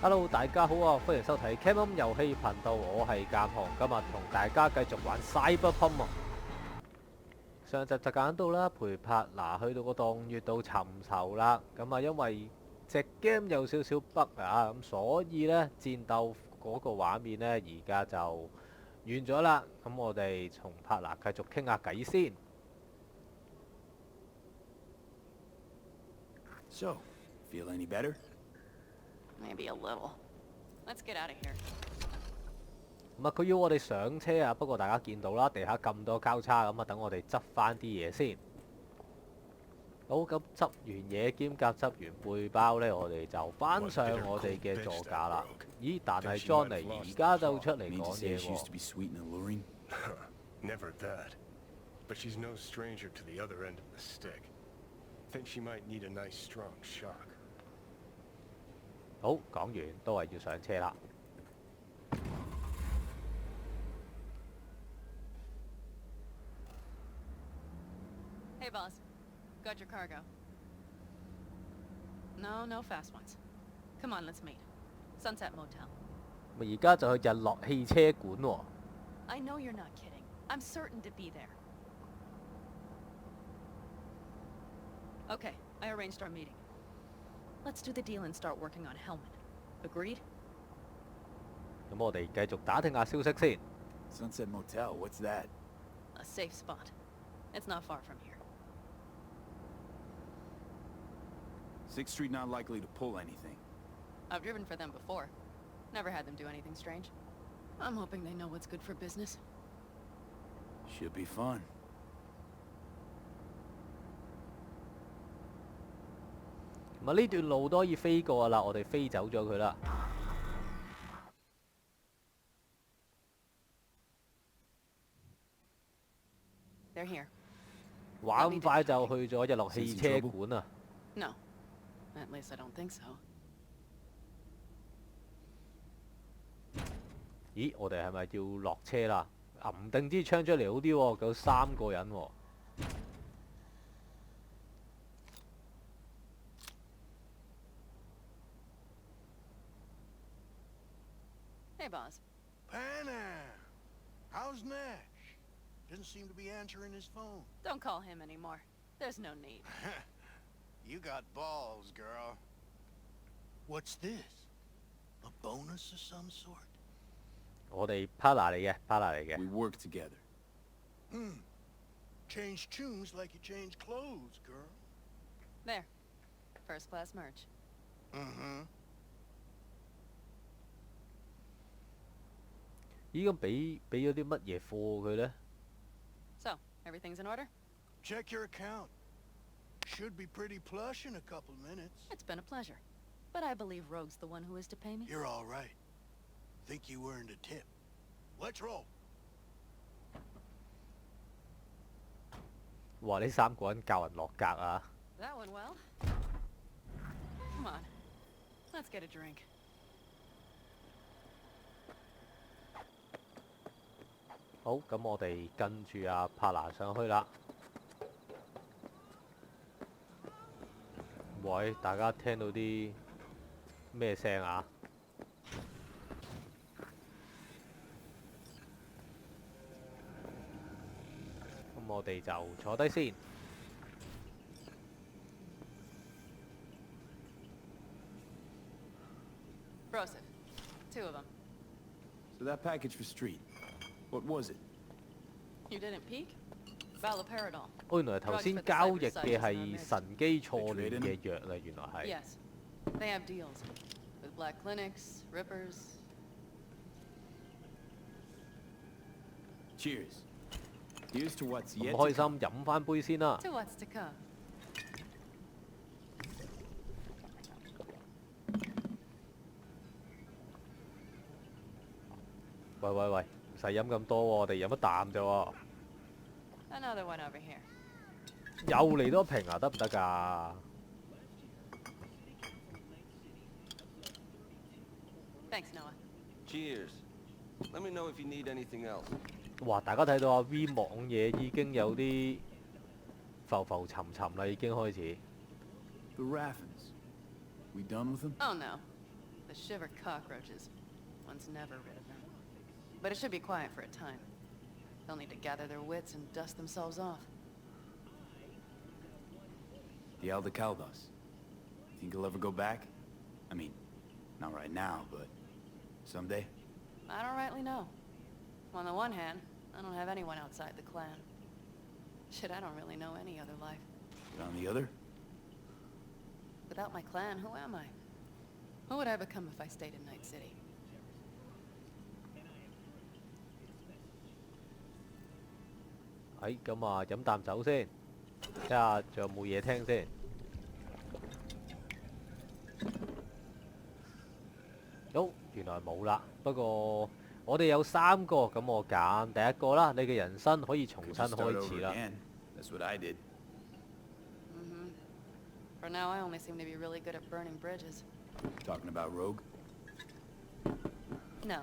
Hello， 大家好啊！歡迎收睇 KaMhUnG 遊戲頻道，我係KaMhUnG，今日同大家繼續玩 Cyberpunk 啊！上集就講到啦，陪柏拿去到個洞穴度尋仇啦。咁啊，因為隻 game 有少少 bug 啊，咁所以呢戰鬥嗰個畫面呢而家就完咗啦。咁我哋同柏拿繼續傾下偈先。So, feel any better? Maybe a little. Let's get out of here. 咁啊，佢要我哋上車啊，不過大家見到啦，地下咁多交叉，咁啊，等我哋執翻啲嘢先。好，咁執完嘢兼夾執完背包呢，我哋就翻上我哋嘅座駕啦。咦？但係 Johnny 而家就出嚟講嘢喎。Never that. But she's no stranger to the other end of the stick. Think she might need a nice strong shock. 好，講完都係要上車啦。Hey, boss. Got your cargo. No fast ones. Come on, let's meet. Sunset Motel. 而家就去日落汽車館喎。I know you're not kidding. I'm certain to be there. Okay, I arranged our meeting. Let's do the deal and start working on Hellman. Agreed? 咁我哋繼續打聽下消息先。Sunset Motel, what's that? A safe spot. It's not far from here. 6th Street not likely to pull anything. I've driven for them before. Never had them do anything strange. I'm hoping they know what's good for business. Should be fun. 咁啊，呢段路都可以飛過啦，我哋飛走咗佢啦。They're here. 玩咁快就去咗日落汽車館啊！ No. At least I don't think so. 咦，我哋係咪要落車啦？揞定支槍出嚟好啲喎，有3個人喎。Hey, boss. Panna! How's Nash? Doesn't seem to be answering his phone. Don't call him anymore. There's no need. You got balls, girl. What's this? A bonus of some sort? 我哋 partner 嚟嘅 ，partner 嚟嘅。 We work together. Change tunes like you change clothes, girl. There. First class merch. Mm-hmm. 咦，咁俾咗啲乜嘢貨佢呢？ So, everything's in order? Check your account. Should be pretty plush in a couple minutes. It's been a pleasure. But I believe Rogue's the one who is to pay me. You're all right. Think you earned a tip. Let's roll. 哇！呢3個人教人落格啊！ That went well. Come on. Let's get a drink. 好，咁我哋跟住阿柏拿上去啦。喂，大家聽到啲咩聲啊？咁我哋就坐低先。Broseph. 2 of them. So that package for Street, what was it? You didn't peek? Valoperidol. 哦，原來頭先交易嘅係神機錯亂嘅藥啦，原來係。 Yes. They have deals. With black clinics, rippers. Cheers. Here's to what's 咁 yet 開 to come. 心飲翻杯先啦。 To what's to come. 喂，唔使飲咁多喎，我哋飲一啖啫喎。 Another one over here. 又嚟多瓶啊，得唔得㗎？ Thanks, Noah. Cheers. Let me know if you need anything else. 哇！大家睇到阿 V 望嘢已經有啲浮沉沉啦，已經開始。 The Raffins. We done with them? Oh no. The shiver cockroaches. One's never rid of them. But it should be quiet for a time. They'll need to gather their wits and dust themselves off. The Elder Caldos. Think he'll ever go back? I mean, not right now, but someday? I don't rightly know. On the one hand, I don't have anyone outside the clan. Shit, I don't really know any other life. But on the other? Without my clan, who am I? Who would I become if I stayed in Night City? 咁啊，飲啖酒先，睇下仲有冇嘢聽先。好，原來冇啦。不過我哋有3個，咁我揀第一個啦。你嘅人生可以重新 Could you start 開 over 始啦。 again? That's what I did. For now, I only seem to be really good at burning bridges. Talking about Rogue? No,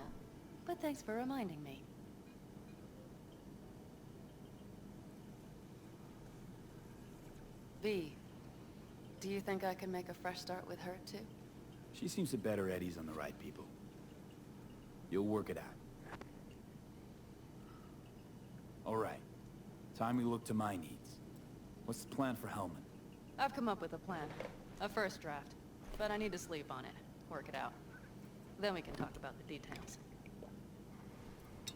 but thanks for reminding me. V, do you think I can make a fresh start with her, too? She seems to bet her eddies on the right people. You'll work it out. All right. Time we look to my needs. What's the plan for Hellman? I've come up with a plan. A first draft. But I need to sleep on it. Work it out. Then we can talk about the details.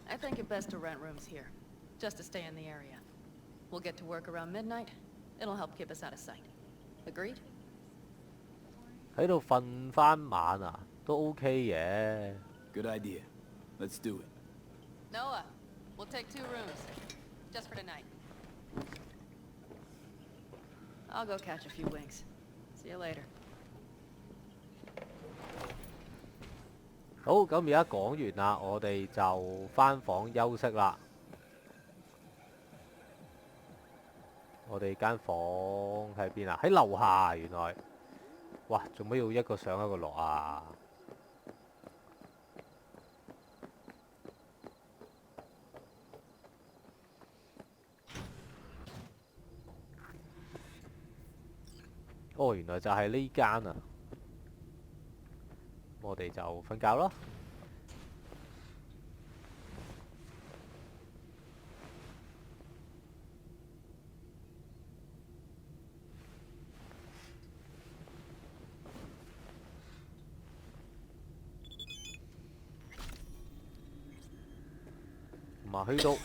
I think it best to rent rooms here. Just to stay in the area. We'll get to work around midnight. It'll help keep us out of sight. Agreed? 喺度瞓翻晚啊，都 OK 嘅。Good idea. Let's do it. Noah, we'll take 2 rooms. Just for tonight. I'll go catch a few winks. See you later. 好，咁而家講完啦，我哋就翻房休息啦。我哋間房喺邊啊？喺樓下原來。哇！做咩要一個上一個落啊？哦，原來就係呢間啊！我哋就瞓覺咯。去到午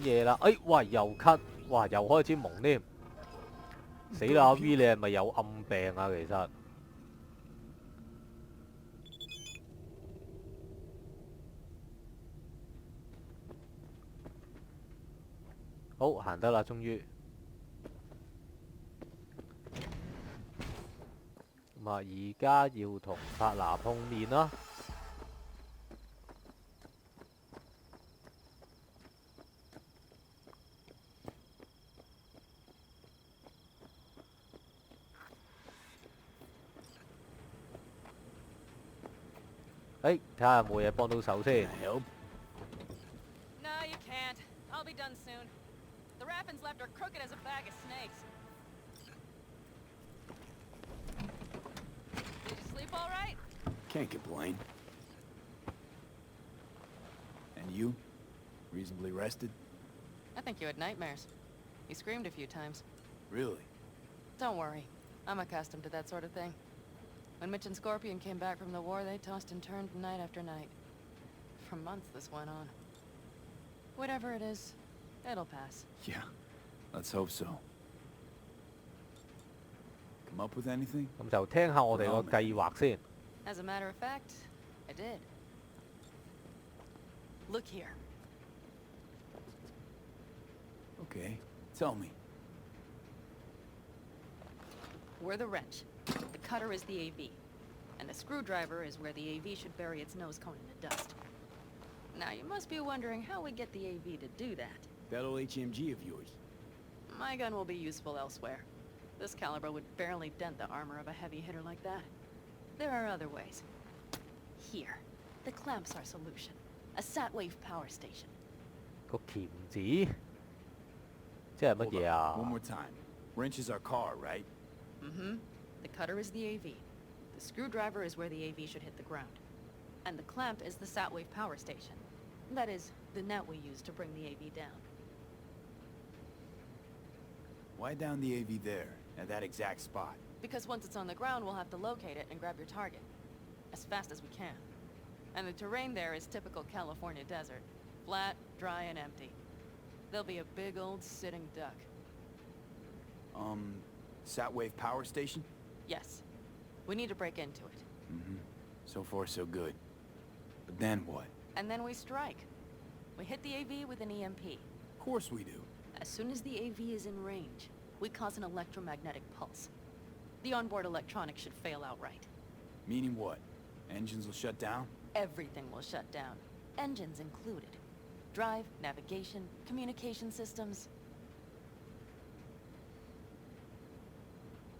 夜啦，哎，哇，又咳，哇，又開始蒙添，死啦！阿 V 你係咪有暗病啊？其實，好行得啦，終於。咁啊，而家要同帕拿碰面啦。睇下有冇嘢幫到手先。 Help? No, you can't. I'll be done soon. The Raffins left are crooked as a bag of snakes. Did you sleep all right? Can't complain. And you? Reasonably rested? I think you had nightmares. You screamed a few times. Really? Don't worry. I'm accustomed to that sort of thing. When Mitch and Scorpion came back from the war, they tossed and turned night after night. For months this went on. Whatever it is, it'll pass. Yeah. Let's hope so. Come up with anything? 咁就聽下我哋個計劃先。 As a matter of fact, I did. Look here. Okay. Tell me. We're the wrench. The cutter is the AV. And the screwdriver is where the AV should bury its nose cone in the dust. Now you must be wondering how we get the AV to do that. That old HMG of yours. My gun will be useful elsewhere. This caliber would barely dent the armor of a heavy hitter like that. There are other ways. Here. The clamp's our solution. A sat-wave power station. 個鉗子，即係乜 Hold 嘢 up. 啊？ One more time. Wrench is our car, right? Mm-hmm. The cutter is the AV. The screwdriver is where the AV should hit the ground. And the clamp is the Satwave power station. That is, the net we use to bring the AV down. Why down the AV there, at that exact spot? Because once it's on the ground, we'll have to locate it and grab your target. As fast as we can. And the terrain there is typical California desert. Flat, dry, and empty. There'll be a big old sitting duck. Satwave power station? Yes. We need to break into it. Mm-hmm. So far, so good. But then what? And then we strike. We hit the AV with an EMP. Of course we do. As soon as the AV is in range, we cause an electromagnetic pulse. The onboard electronics should fail outright. Meaning what? Engines will shut down? Everything will shut down. Engines included. Drive, navigation, communication systems.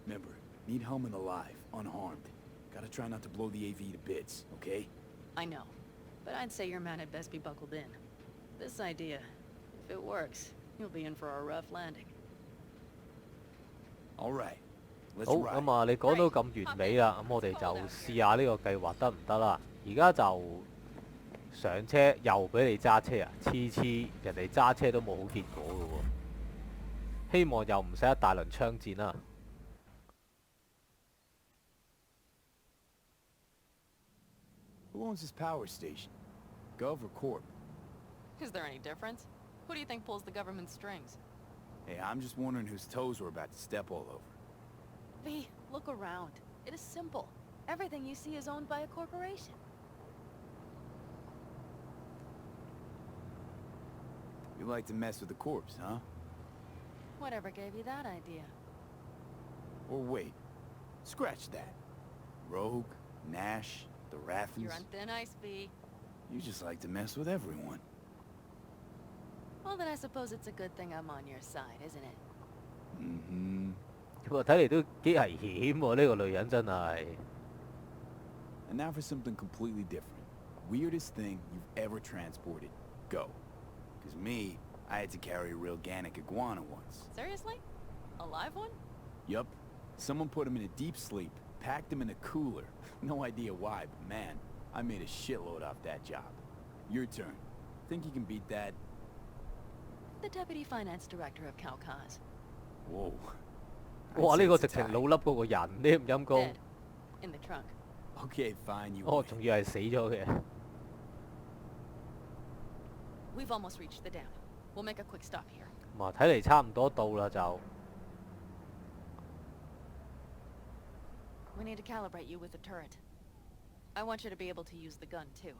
Remember, need HaMhUnG alive, unharmed. Gotta try not to blow the AV to bits, okay? I know. But I'd say your man had best be buckled in. This idea, if it works, you'll be in for a rough landing. Alright. Let's 好 ride. 咁啊，你講到咁完美啦，咁我哋就試下呢個計劃得唔得啦？而家就上車又俾你揸車啊！次次人哋揸車都冇好結果嘅喎，希望又唔使一大輪槍戰啦。Who owns this power station? Gov or Corp? Is there any difference? Who do you think pulls the government strings? Hey, I'm just wondering whose toes we're about to step all over. V, look around. It is simple. Everything you see is owned by a corporation. You like to mess with the corpse, huh? Whatever gave you that idea? Or wait, scratch that. Rogue, Nash, the Raffins. You're on thin ice, V. You just like to mess with everyone. Well, then I suppose it's a good thing I'm on your side, isn't it? Mm-hmm. 睇嚟都幾危險喎！呢個女人真係。And now for something completely different. Weirdest thing you've ever transported. Go. Because me, I had to carry a real Gannic iguana once. Seriously? A live one? Yup. Someone put him in a deep sleep, packed him in a cooler. No idea why, but man, I made a shitload off that job. Your turn. Think you can beat that? The deputy finance director of KaMhUnG. Whoa. 哇！ I'd 呢 say 個 it's 直情 Italian. 老笠嗰個人添，陰公。 Dead. In the trunk. Okay, fine, you 哦， win. 仲要係死咗嘅。 We've almost reached the dam. We'll make a quick stop here. 咁啊，睇嚟差唔多到啦就。 We need to calibrate you with the turret. I want you to be able to use the gun, too.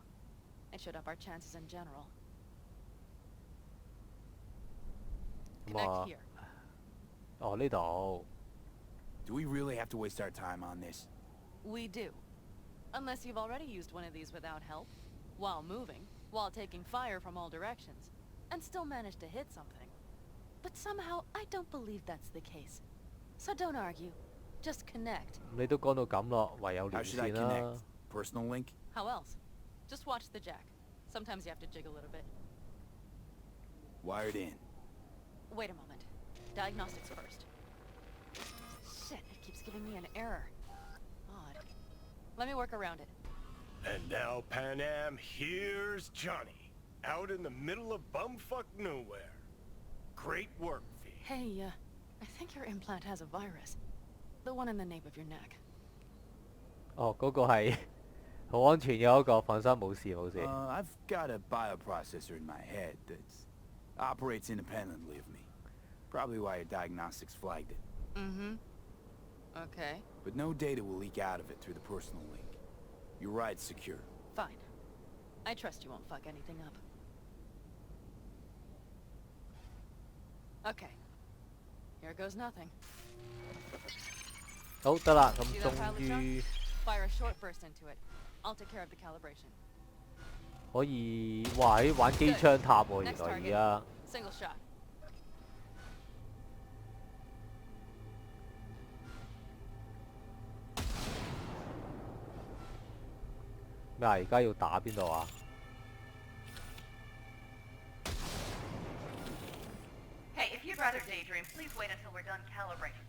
It should up our chances in general. 咁 Connect 啊， here. 哦呢度。 Do we really have to waste our time on this? We do. Unless you've already used one of these without help, while moving, while taking fire from all directions, and still managed to hit something. But somehow, I don't believe that's the case. So don't argue. Just connect. 你都講到咁咯，唯有 How 連 should I 線啦 connect?。Personal link? How else? Just watch the jack. Sometimes you have to jig a little bit. Wired in. Wait a moment. Diagnostics first. Shit, it keeps giving me an error. Odd. Let me work around it. And now, Pan Am, here's Johnny. Out in the middle of bumfuck nowhere. Great work, V. Hey, I think your implant has a virus. The one in the nape of your neck. 哦，嗰個係好安全嘅嗰個，放心冇事冇事。 I've got a bioprocessor in my head that operates independently of me. Probably why your diagnostics flagged it. Mm-hmm. Okay, But no data will leak out of it through the personal link. Your ride's secure. fine. I trust you won't fuck anything up. Okay. Here goes nothing. 好得啦，咁 See that pile 終 of junk? 於 Fire a short burst into it. I'll take care of the calibration. 可以，哇！喺玩機槍塔喎，原 Next 來而 target. 家。 Single shot. 咩啊？而家要打邊度啊？ Hey, if you'd rather daydream, please wait until we're done calibrating.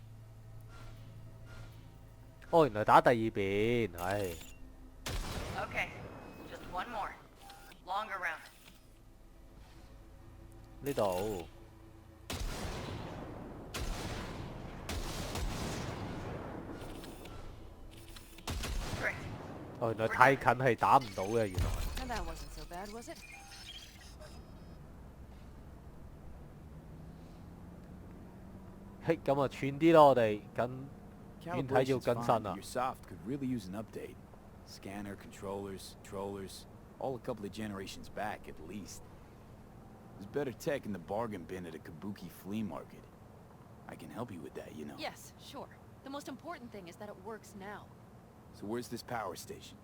哦，原來打第二邊，唉。 Okay, just one more. Longer round. 呢度。 Great. 哦，原來太近係打唔到嘅，原來。 And that wasn't so bad, was it? 嘿，咁啊串啲咯，我哋跟軟體要 Calibration's 更 fine, 新 but 啊 your。soft could really use an update. Scanner, controllers, all a couple of generations back at least. There's better tech in the bargain bin at a kabuki flea market. I can help you with that, you know. Yes, sure. The most important thing is that it works now. So where's this power station?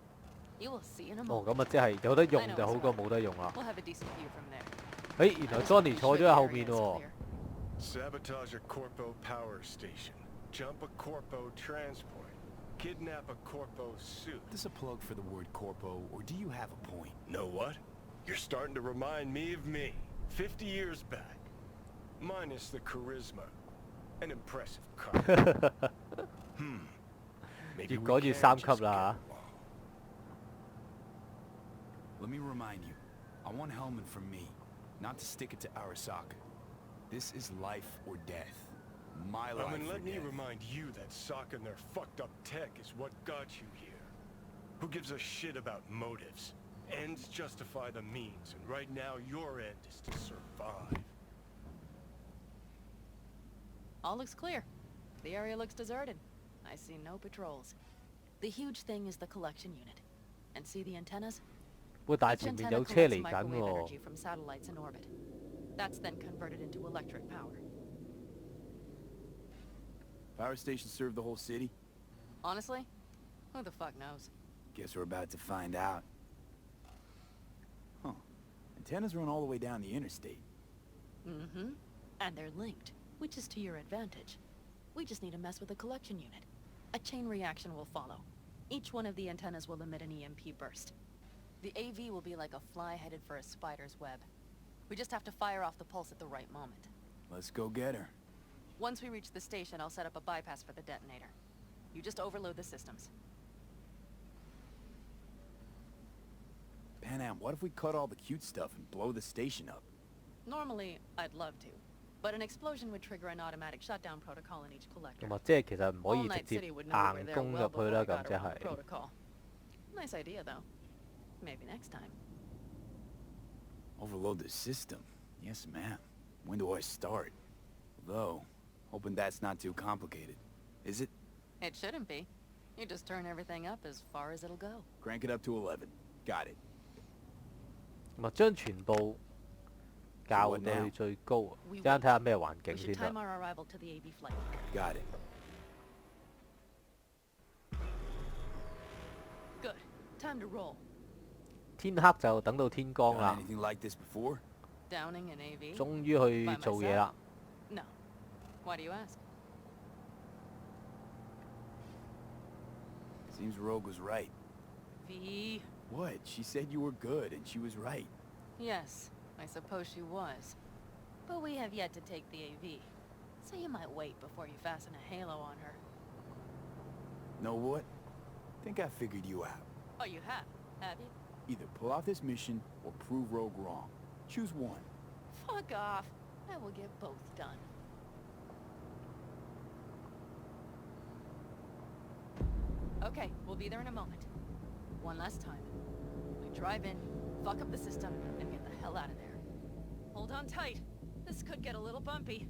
You will see in a 哦， moment. 咁啊，即係有得用就好過冇得用啦。 We'll have a decent view from there. 誒，原來 Johnny 坐咗喺後面喎。 Sabotage a Corpo power station. Jump a Corpo transport. Kidnap a Corpo suit. Is this a plug for the word corpo, or do you have a point? Know what? You're starting to remind me of me. 50 years back. Minus the charisma. An impressive car. Maybe 越 we 講越 can 三級 just 啦 get along. Let me remind you, I want Hellman from me, not to stick it to Arasaka. This is life or death. My life And or let me death. remind you that Sokka and their fucked up tech is what got you here. Who gives a shit about motives? Ends justify the means, and right now your end is to survive. All looks clear. The area looks deserted. I see no patrols. The huge thing is the collection unit. And see the antennas? 喂，但係 Each 前面 antenna 有車 collects 嚟緊 microwave 喎 energy。from satellites in orbit. That's then converted into electric power. Power stations serve the whole city? Honestly, who the fuck knows? Guess we're about to find out. Huh. Antennas run all the way down the interstate. Mm-hmm. And they're linked, which is to your advantage. We just need to mess with the collection unit. A chain reaction will follow. Each one of the antennas will emit an EMP burst. The AV will be like a fly headed for a spider's web. We just have to fire off the pulse at the right moment. Let's go get her. Once we reach the station, I'll set up a bypass for the detonator. You just overload the systems. Panam, what if we cut all the cute stuff and blow the station up? Normally, I'd love to. But an explosion would trigger an automatic shutdown protocol in each collector. 咁啊，即係其實唔可 All 以直 Night 接 City would know we were 硬 there 攻 well 入去 before 啦， I 咁 got 即 around the 係。 protocol. Nice idea, though. Maybe next time. Overload the system? Yes, ma'am. When do I start? Though, hoping that's not too complicated. Is it? It shouldn't be. You just turn everything up as far as it'll go. Crank it up to 11. Got it. 咁啊，將全部校到去最高。 We 陣間 wait. 睇下咩環 We 境 should 先 time 啦。 our arrival to the AV flight. Got it. Good. Time to roll. 天黑就等到天光 Done 啦， anything like this before? Downing an AV? 終於去做嘢啦。 No. Why do you ask? Seems Rogue was right. V. What? She said you were good, and she was right. Yes, I suppose she was. But we have yet to take the AV. So you might wait before you fasten a halo on her. Know what? Think I figured you out. Oh, you have you? Either pull off this mission or prove Rogue wrong. Choose one. Fuck off. I will get both done. Okay, we'll be there in a moment. One last time. We drive in, fuck up the system, and get the hell out of there. Hold on tight. This could get a little bumpy.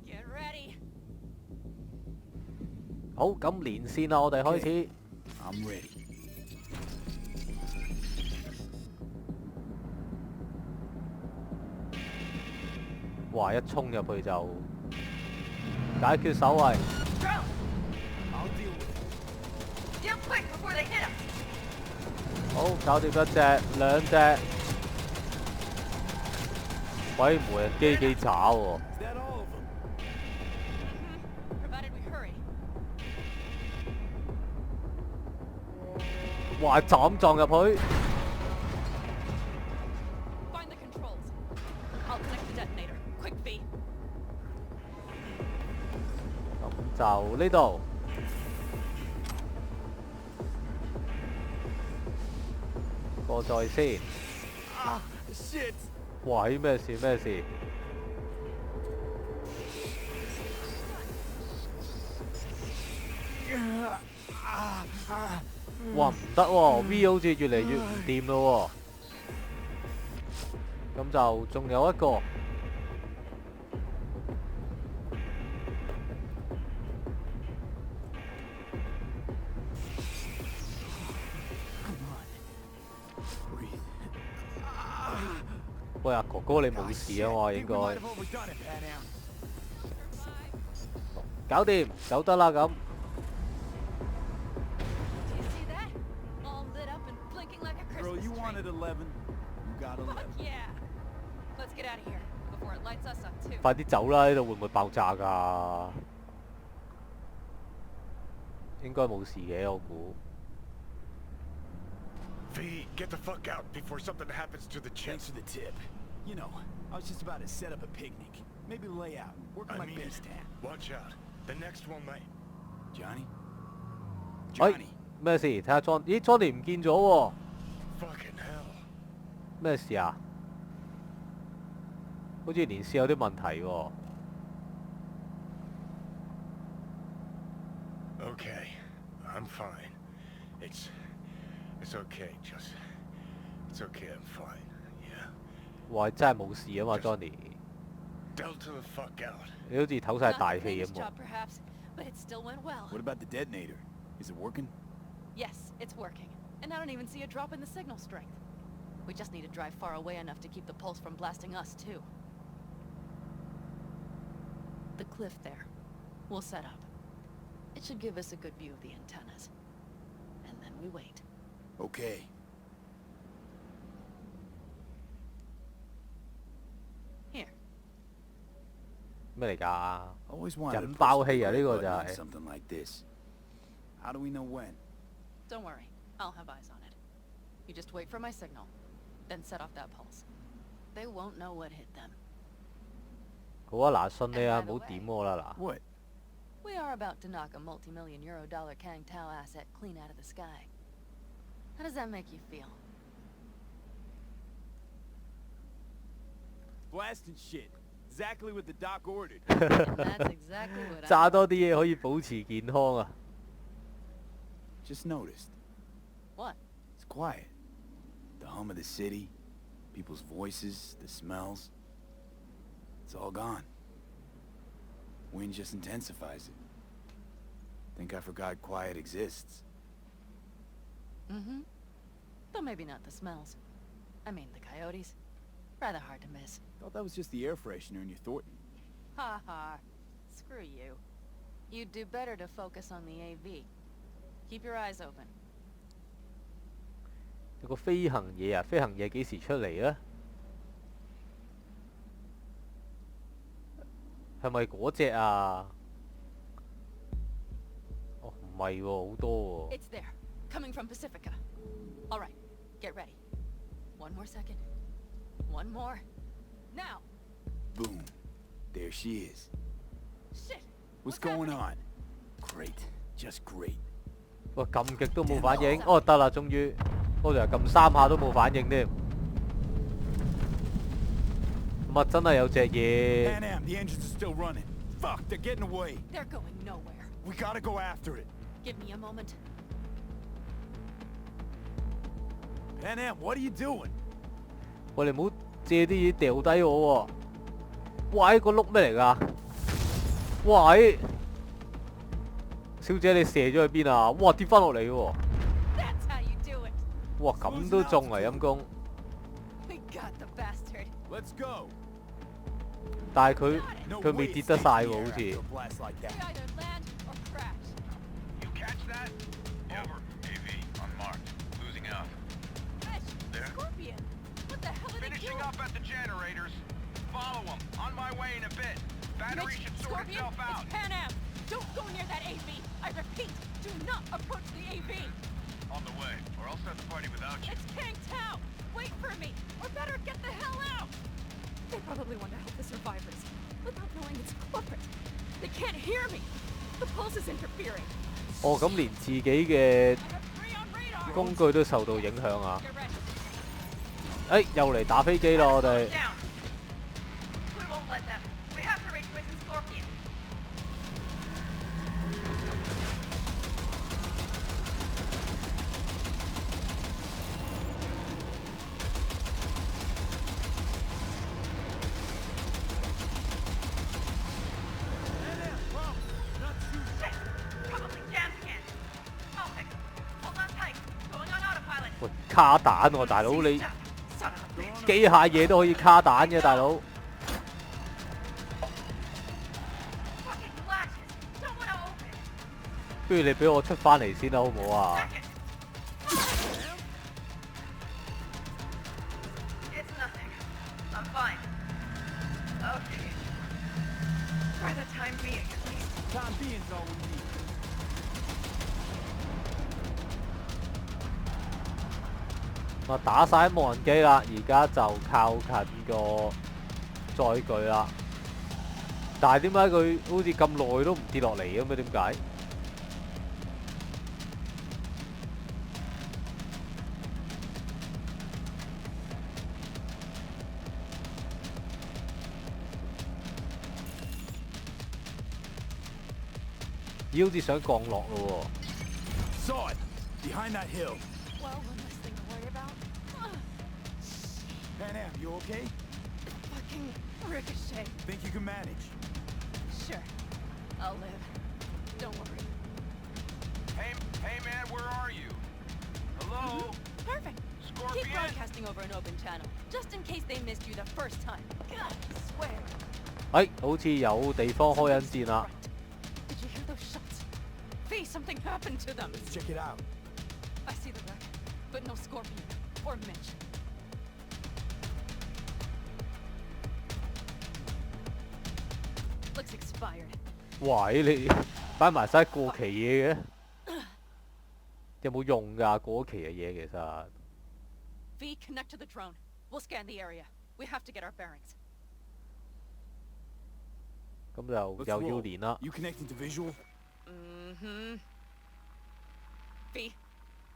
Get ready. 好，咁連線啦，我哋開始。 I'm ready. 哇！一衝入去就解決守衞。 Drone! I'll deal with it. Deal quick before they hit us! 好，搞掂一隻、兩隻。喂，無人機幾渣喎！ Is that all of them? Provided we hurry. 哇！就咁撞入去。 Find the controls. I'll connect the detonator. Quick, V. 咁就呢度。過載先。 Shit! 哇！咦咩事咩事？哇唔得喎 ，V 好似越嚟越唔掂咯喎。咁就仲有一個。喂，阿哥哥你冇事啊嘛？應該。搞掂，走得啦咁。 Girl, you wanted 11. You got 11. Yeah. Let's get out of here before it lights us up too. 快啲走啦！呢度會唔會爆炸㗎？應該冇事嘅，我估。 V, get the fuck out before something happens to the chip. Thanks for the tip. You know, I was just about to set up a picnic. Maybe lay out, work on my base tan. Watch out. The next one might. Johnny? 哎 Johnny!，咩事？睇下 John， 咦 ，Johnny 唔見咗喎。 Fucking hell. 咩事啊？好似連線有啲問題喎。 Okay, I'm fine. It's okay, just it's okay. I'm fine. Yeah. 哇！真係冇事啊嘛 ，Johnny。 Delta the fuck out. 你好似唞晒 Not 大 the 氣咁 greatest 喎。 job, perhaps, but it still went well. What about the detonator? Is it working? Yes, it's working. And I don't even see a drop in the signal strength. We just need to drive far away enough to keep the pulse from blasting us, too. The cliff there. We'll set up. It should give us a good view of the antennas. And then we wait. Okay. Here. 咩嚟㗎？ Always wanted to 引 push 爆 the 器啊！呢 red 個 button 就 on 係。 something like this. How do we know when? Don't worry. I'll have eyes on it. You just wait for my signal. Then set off that pulse. They won't know what hit them. 好啊，嗱，信你啊，唔好點我啦，嗱。 What? We are about to knock a multi-million euro dollar KaMhUnG asset clean out of the sky. How does that make you feel? Blasting shit. Exactly what the doc ordered. And that's exactly what 炸 I 多啲嘢可以保持健康啊！ Just noticed. What? It's quiet. The hum of the city, people's voices, the smells. It's all gone. Wind just intensifies it. Think I forgot quiet exists. Mm-hmm. Though maybe not the smells. I mean, the coyotes. Rather hard to miss. Thought that was just the air freshener in your Thornton. Ha ha. Screw you. You'd do better to focus on the AV. Keep your eyes open. 有個飛行嘢啊！飛行嘢幾時出嚟啊？係咪嗰隻啊？哦，唔係喎，好多喎。 It's there. Coming from Pacifica. All right. Get ready. One more second. One more. Now. Boom. There she is. Shit. What's going on? Great. Just great. 喂，撳極都冇反應。哦，得啦，終於。我就係撳3下都冇反應添。咁啊，真係有隻嘢。 Pan Am, the engines are still running. Fuck, they're getting away. They're going nowhere. We gotta go after it. Give me a moment. Pan Am, what are you doing? 喂，你唔好借啲嘢掉低我喎！喂，個碌咩嚟㗎？喂，小姐你射咗去邊啊？哇，跌翻落嚟喎！ That's how you do it. 哇，咁都中啊，陰公！ We got the bastard. Let's go. 但係 No 佢未 way 跌 it's 得 taking 晒 the 喎， air 好 after 似 a。blast like We that. either land or crash. You catch that? Over. AV, unmarked. Losing out. Fish! There. Scorpion! What the hell are they Finishing doing? up at the generators. Follow them. On my way in a bit. Battery Mitch, should sort Scorpion, itself out. it's Pan Am. Don't go near that AV. I repeat, do not approach the AV. On the way, or I'll start the party without you. It's KaMhUnG. Wait for me, or better get the hell out. They probably want to help the survivors, without knowing it's corporate. They can't hear me. The pulse is interfering. 哦，咁連自己嘅 I have 3 on radar. 工具都受到影響啊！ Get ready. 誒，又嚟打飛機咯，我哋。喂，卡彈喎，大佬你機械嘢都可以卡彈嘅，大佬。不如你俾我出翻嚟先啦，好唔好啊？我打晒無人機啦，而家就靠近個載具啦。但係點解佢好似咁耐都唔跌落嚟嘅咩？點解？咦，好似想降落咯喎。Saw it behind that hill. Well, one less thing to worry about. KaMhUnG, you okay? Fucking ricochet. Think you can manage? Sure. I'll live. Don't worry. Hey man, where are you? Hello? Perfect. Keep Scorpion? broadcasting over an open channel, just in case they missed you the first time. God, I swear. 哎，好似有地方開緊戰啦。 Did you hear those shots? V, something happened to them. Let's check it out. I see the wreck, but no Scorpion or Mitch. Looks expired. 喂，你擺埋晒過期嘢嘅，有冇用㗎？過期嘅嘢其實。 V, connect to the drone. We'll scan the area. We have to get our bearings. 咁就 Let's 又要 roll. 連啦。 You connecting to visual? Mm-hmm. V,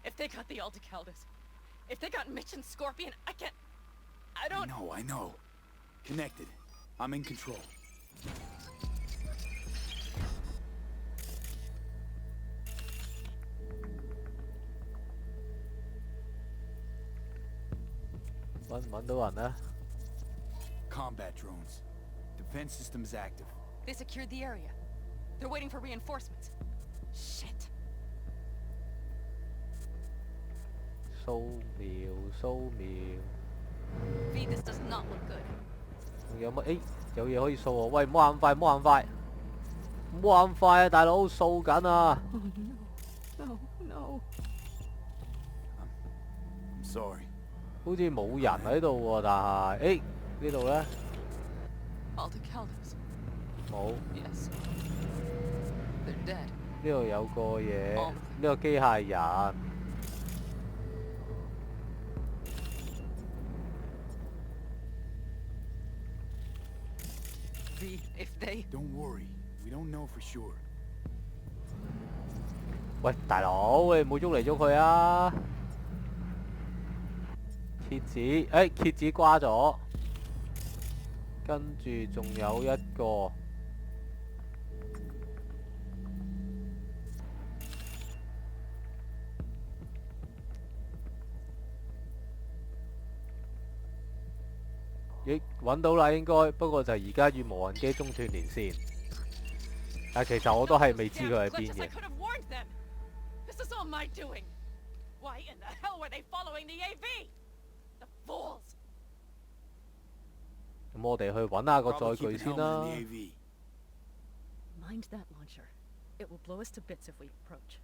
if they got the Aldecaldos, if they got Mitch and Scorpion, I can't... I don't... I know. Connected. I'm in control. 揾唔揾到人呢？ Combat drones. Defense systems active. They secured the area. They're waiting for reinforcements. Shit. 掃描掃描， V, this does not look good. 仲有乜？誒，有嘢可以掃喎！喂，唔好咁快，唔好咁快，唔好咁快啊，大佬掃緊啊！ No, no. I'm sorry. 好似冇人喺度喎，但係誒呢度咧 Aldecaldos. 冇， Yes. They're dead. 呢度有個嘢，哦呢個機械人。 V, if they... Don't worry. We don't know for sure. 喂，大佬，你唔好喐嚟喐去啊！蝎子，誒，蝎子瓜咗，跟住仲有一個。 咦，揾到啦應該，不過就而家與無人機中斷連線。但其實我都係未知佢喺邊嘅。 This is all my doing. Why in the hell were they following the AV? The fools. 咁我哋去揾下個 Probably 載具 keeping 先 Hellman 啦 in。the AV. Mind that launcher. It will blow us to bits if we approach.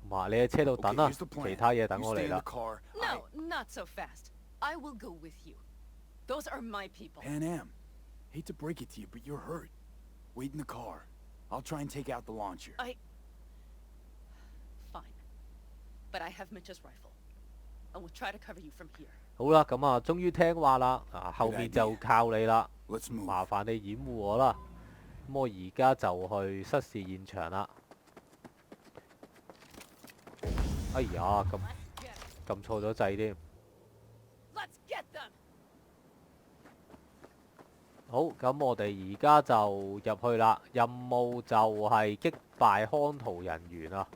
嘛，你喺車度等 Okay, 啦， here's the plan. 其他嘢等 You 我 stay 嚟 in the 啦。 car. No, not so fast. I will go with you. Those are my people. KaMhUnG, hate to break it to you, but you're hurt. Wait in the car. I'll try and take out the launcher. Fine. But I have Mitch's rifle. I will try to cover you from here. 好啦，咁啊，終於聽話啦，後面就靠你啦， Let's move. 麻煩你掩護我啦。咁我而家就去失事現場啦。哎呀，撳錯咗掣添。好，咁我哋而家就入去啦。任務就係擊敗看圖人員啊！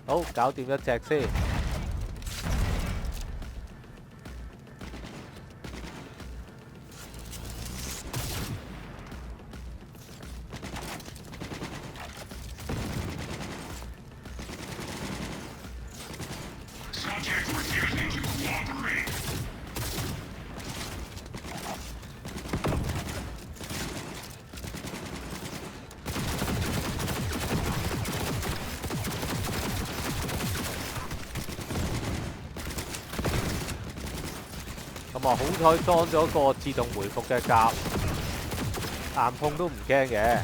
好，搞掂一隻先。咁啊，好彩裝咗個自動回復嘅甲，硬碰都唔驚嘅。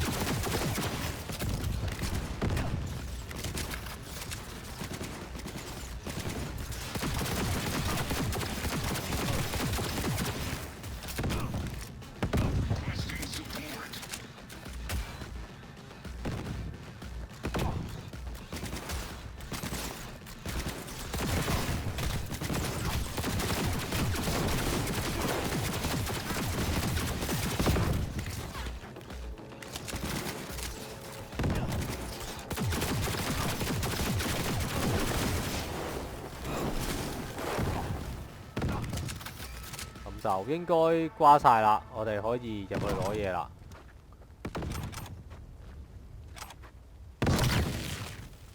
就應該瓜晒啦，我哋可以入去攞嘢啦。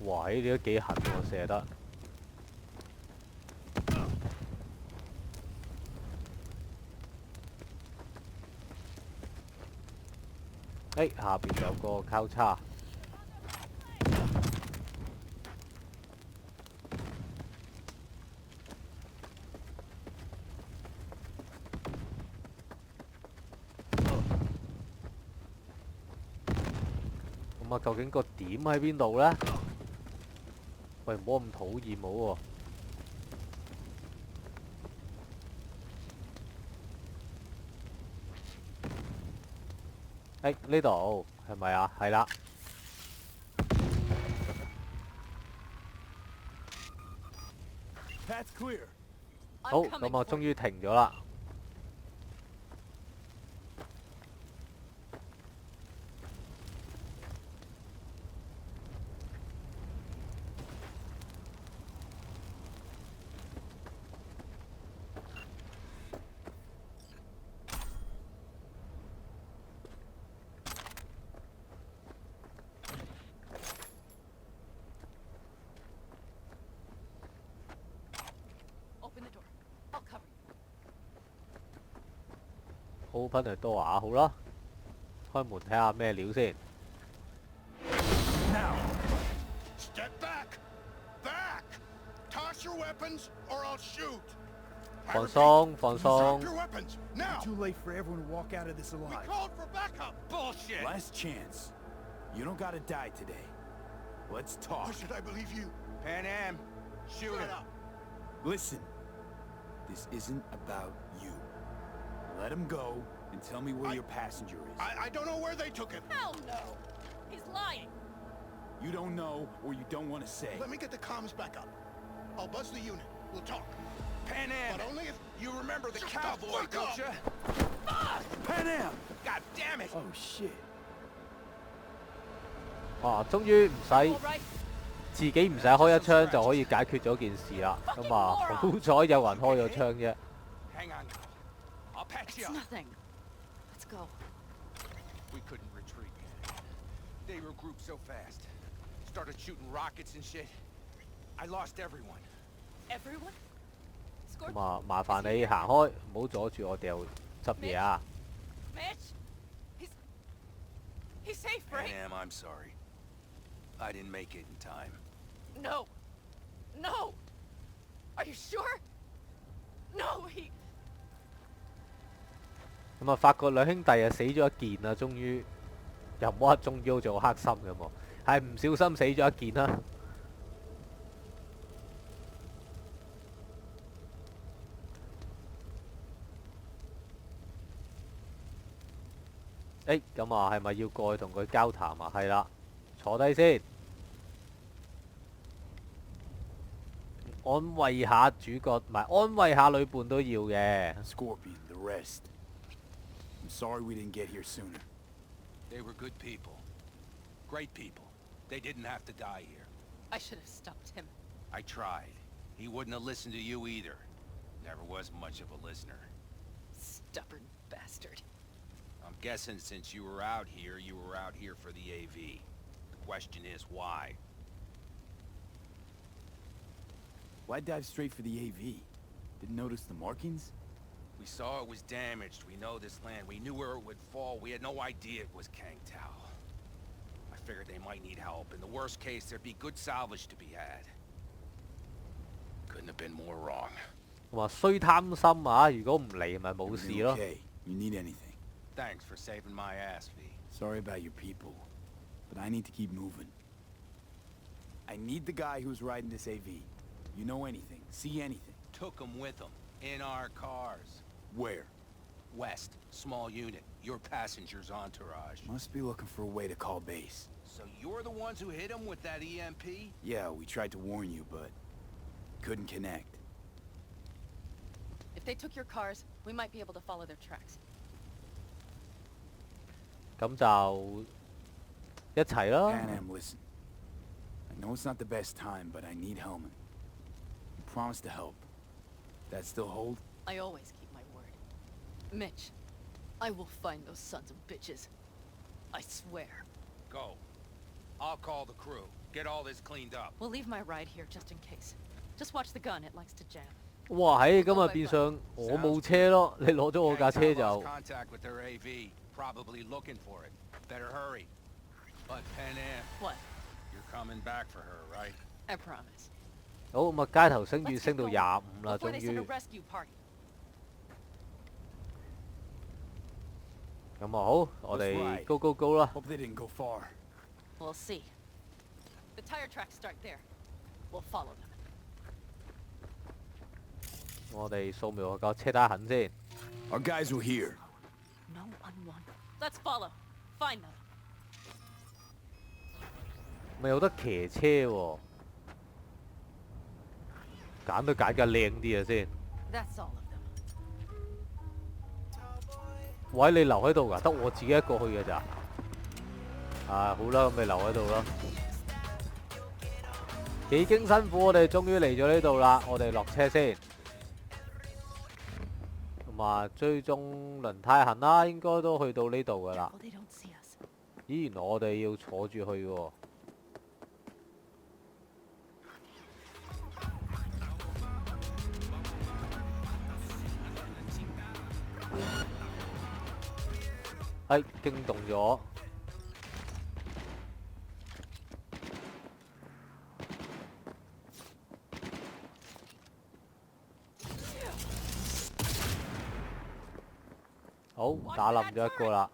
哇！呢啲都幾痕喎，射得。下邊有個交叉。咁啊，究竟個點喺邊度呢？喂，唔好咁討厭好喎。呢度係咪啊？係啦。好，咁我終於停咗啦。Open the door 啊，好啦，開門睇下咩料先。Step back! Back! Toss your weapons or I'll shoot! 放鬆，放鬆。 Drop your weapons, now! Too late for everyone to walk out of this We alive. called for backup! Bullshit! Last chance. You don't gotta die today. Let's talk. Why should I believe you? Pan Am, shoot Shut him. up! Listen. This isn't about you. Let him go and tell me where your passenger is. I don't know where they took him. Hell no! He's lying! You don't know or you don't want to say. Let me get the comms back up. I'll buzz the unit. We'll talk. Pan Am, But only if... you remember the Shut the cowboy, fuck don't up! you? Pan Am! God damn it! Oh shit. 終於唔使 All right? 自己唔使開一槍就可以解決咗件事啦。咁啊，好彩有人開咗槍啫。Hang on. I'll patch you It's up. nothing. Let's go. We couldn't retreat. They regrouped so fast. Started shooting rockets and shit. I lost everyone. Everyone? 咁啊，麻煩你行開，唔好阻住我掉執嘢啊！ Mitch? He's safe, Pan right? Am, I'm sorry. I didn't make it in time. No. No! Are you sure? No, he... 咁啊，發覺兩兄弟啊死咗一件啦，終於又唔好話終於好似好黑心咁喎，係唔小心死咗一件啦。誒，咁啊，係咪要過去同佢交談啊？係啦，坐低先，安慰下主角，唔係安慰下女伴都要嘅。Scorpion, the rest. I'm sorry we didn't get here sooner. They were good people. Great people. They didn't have to die here. I should have stopped him. I tried. He wouldn't have listened to you either. Never was much of a listener. Stubborn bastard. I'm guessing since you were out here for the AV. The question is why? Why dive straight for the AV? Didn't notice the markings? We saw it was damaged. We know this land. We knew where it would fall. We had no idea it was KaMhUnG. I figured they might need help. In the worst case, there'd be good salvage to be had. Couldn't have been more wrong. 話衰貪心啊！如果唔嚟咪冇事咯。 Okay, you need anything. Thanks for saving my ass, V. Sorry about your people, but I need to keep moving. I need the guy who's riding this AV. You know anything? See anything? Took him with him. In our cars. Where? West. Small unit. Your passenger's entourage. Must be looking for a way to call base. So you're the ones who hit him with that EMP? Yeah, we tried to warn you, but couldn't connect. If they took your cars, we might be able to follow their tracks. 咁就一齊咯。 KaMhUnG, listen. I know it's not the best time, but I need HaMhUnG. You promised to help. That still hold? I always keep my word. Mitch, I will find those sons of bitches. I swear. Go. I'll call the crew. Get all this cleaned up. We'll leave my ride here just in case. Just watch the gun, it likes to jam. 哇，喺咁啊變相我冇車咯，你攞咗我架車 KaMhUnG 就 lost contact with their AV. Probably looking for it. Better hurry. But Pan Am, What? you're coming back for her, right? I promise. 好咁啊，街頭聲 Let's 譽 get 升到 going 25啦， before 終 they send a 於。 rescue party. 咁啊好，我哋 go go go 啦。 Hope they didn't go far. We'll see. The tire tracks start there. We'll follow them. 我哋掃描個車胎痕先。 Our guys were here. No unwanted. Let's follow. Find them. 咪有得騎車喎，揀都揀架靚啲嘅先。 That's all of them. 喂，你留喺度㗎？得我自己一個去嘅咋？啊，好啦，咁你留喺度啦。幾經辛苦，我哋終於嚟咗呢度啦。我哋落車先。同埋追蹤輪胎痕啦，應該都去到呢度㗎啦。 Well, they don't see us. 咦，原來我哋要坐住去喎。係驚動咗。好，打冧咗一個啦。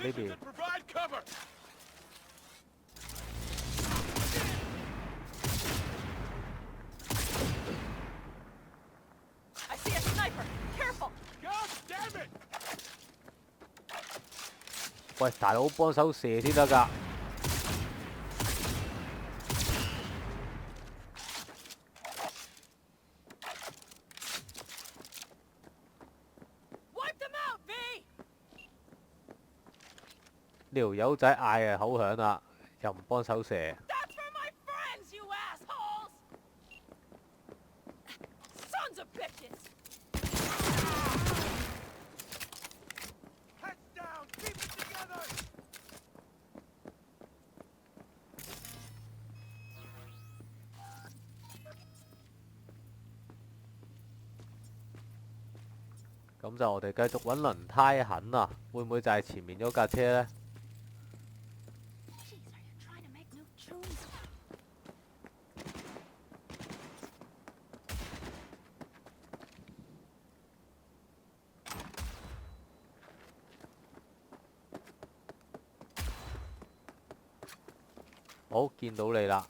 呢邊 Provide cover! I see a sniper. Careful. God damn it! 喂，大佬幫手射先得㗎。 Wipe them out, V. 呢條友仔嗌啊口響啦，又唔幫手射。 That's for my friends, you assholes. Sons of bitches. Heads down! Keep it together! 咁就我哋繼續揾輪胎痕啊，會唔會就係前面嗰架車呢？ Jeez, are you trying to make new tunes? 呢好，見到你啦。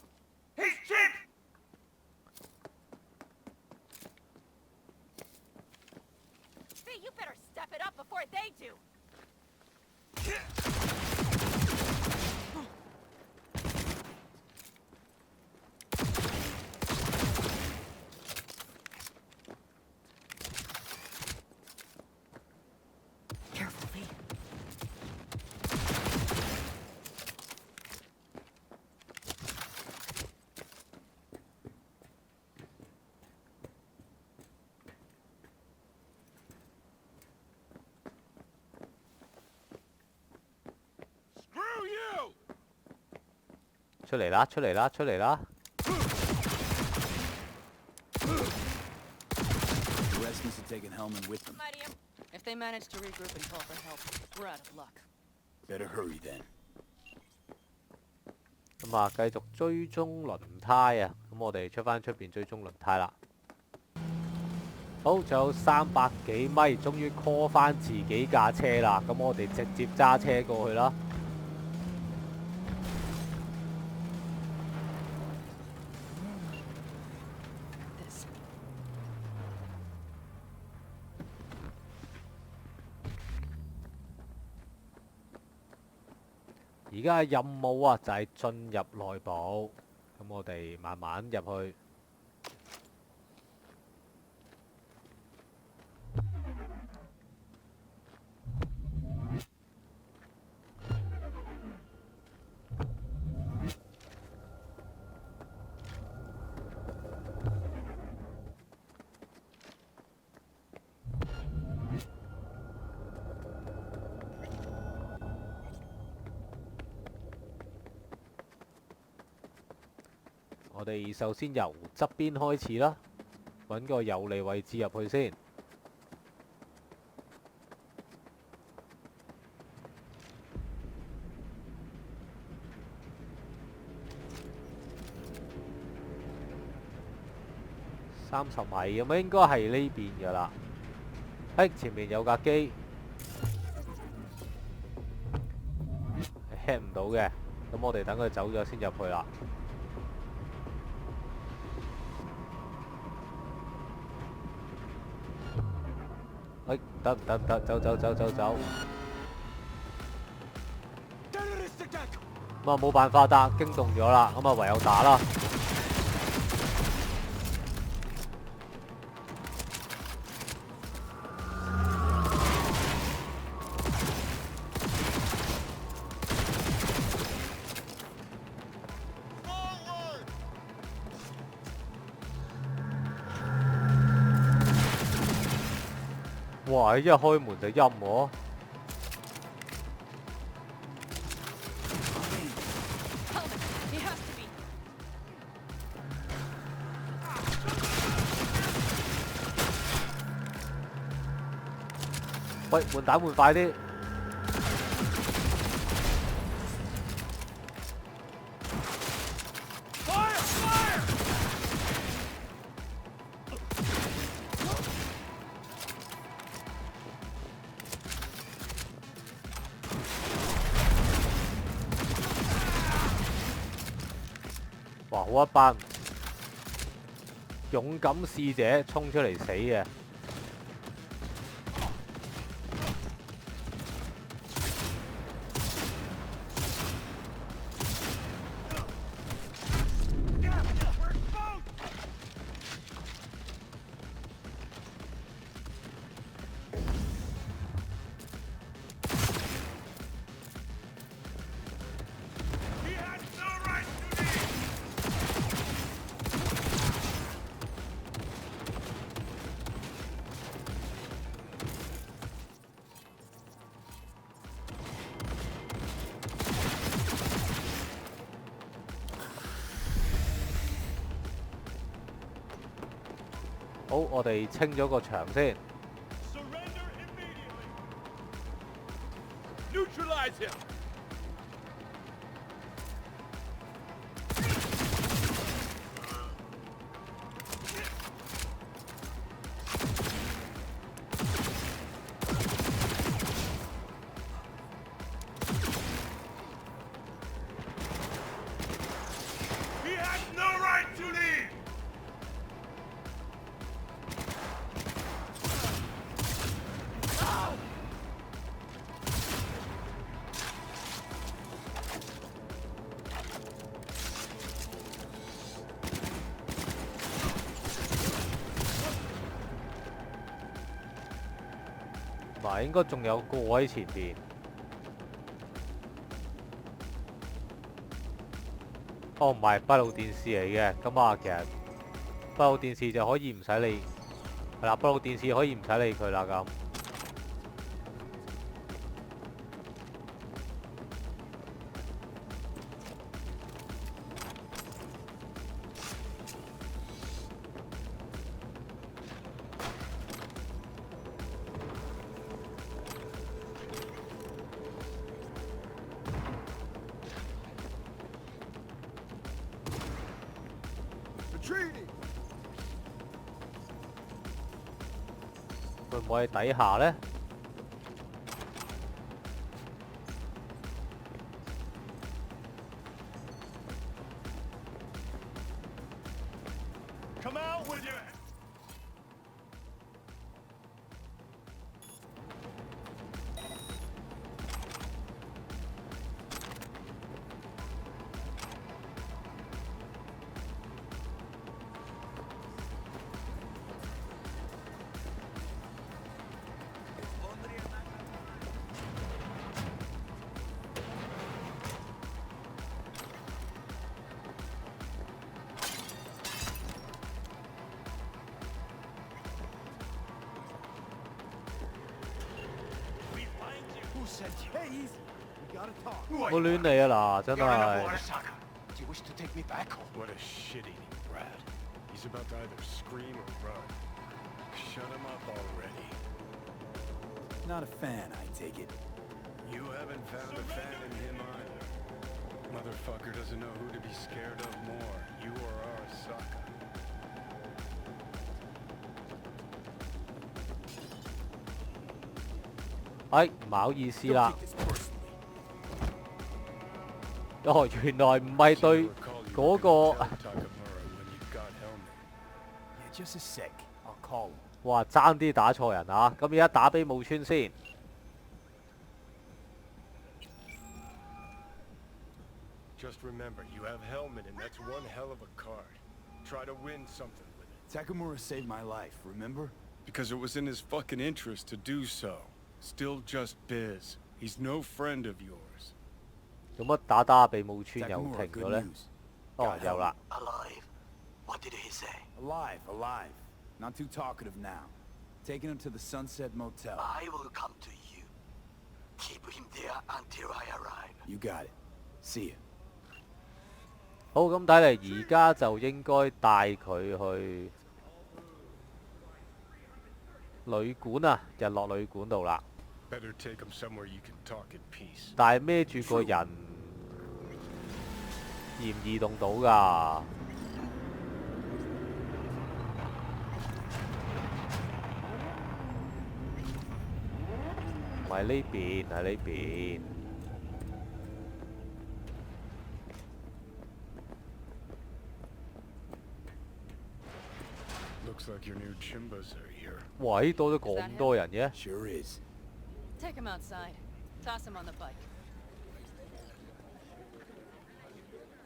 出嚟啦！出嚟啦！出嚟啦！ The rest must have taken KaMhUnG with them. If they manage to regroup and call for help, we're out of luck. Better hurry then. 咁啊，繼續追蹤輪胎啊！咁我哋出返出邊追蹤輪胎啦。好，仲有300幾米，終於 call 返自己架車啦。咁我哋直接揸車過去啦。 而家嘅任務啊，就係進入內部。咁我哋慢慢入去。我哋首先由側邊開始啦，揾個有利位置入去先。30米咁應該係呢邊㗎啦。前面有架機 hit 唔到嘅，咁我哋等佢走咗先入去啦。 得，走。咁啊冇辦法打，驚動咗啦，咁啊唯有打啦。哇！一開門就陰我。喂，換彈換快啲！哇！好一班勇敢使者衝出嚟死嘅。 好，我哋清咗個場先。唔係，應該仲有個喺前邊。哦，唔係閉路電視嚟嘅，咁啊，其實閉路電視就可以唔使理，係啦，閉路電視可以唔使理佢啦咁。會唔會喺底下呢？ Come out with you! Hey, easy. We gotta talk. 唔好亂嚟啊嗱，真係。 Do you wish to take me back home? What a shit-eating brat. He's about to either scream or run. Shut him up already. Not a fan, I take it. You haven't found a fan in him either. Motherfucker doesn't know who to be scared of more, you or Arasaka. 哎，唔好意思啦。哦，原來唔係對嗰個。 Just a sec. I'll call him. 哇，爭啲打錯人啊！咁而家打俾武村先。 Just remember, you have Hellman, and that's one hell of a card. Try to win something with it. Takamura saved my life, remember? Because it was in his fucking interest to do so. Still just biz. He's no friend of yours. 做乜打俾武村又 Takamura, 停 good 咗呢？ news. 哦， Got 有啦。 Alive. What did he say? Alive, alive. Not too talkative now. Taking him to the Sunset Motel. I will come to you. Keep him there until I arrive. You got it. See ya. 好，咁睇嚟而家就應該帶佢去旅館啊，日落旅館度啦。 Better take him somewhere you can talk in peace. 但係孭住個人移唔移動到㗎？唔係呢邊，係呢邊。 Looks like your new chimbas are here. 喂，多咗咁多人嘅。 Sure is. Take him outside. Toss him on the bike.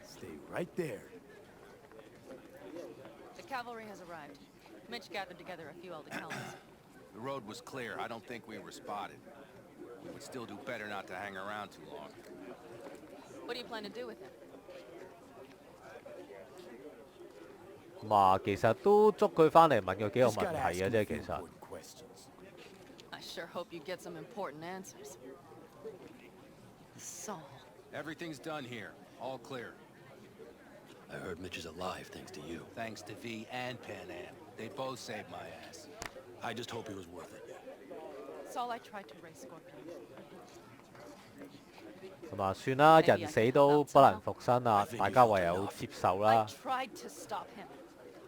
Stay right there. The cavalry has arrived. Mitch gathered together a few old helmets. The road was clear. I don't think we were spotted. We would still do better not to hang around too long. What do you plan to do with him? 嘛，其實都捉佢翻嚟問佢幾個 Just 問 gotta 題 ask 嘅 him 啫， a 其 few 實。 important questions. I sure hope you get some important answers. Saul. Everything's done here. All clear. I heard Mitch is alive thanks to you. Thanks to V and Pan Am. They both saved my ass. I just hope he was worth it. Saul, I tried to raise Scorpion. 係嘛？算啦，人死都不能復生啦，大家唯有接受 I 啦， tried to stop him.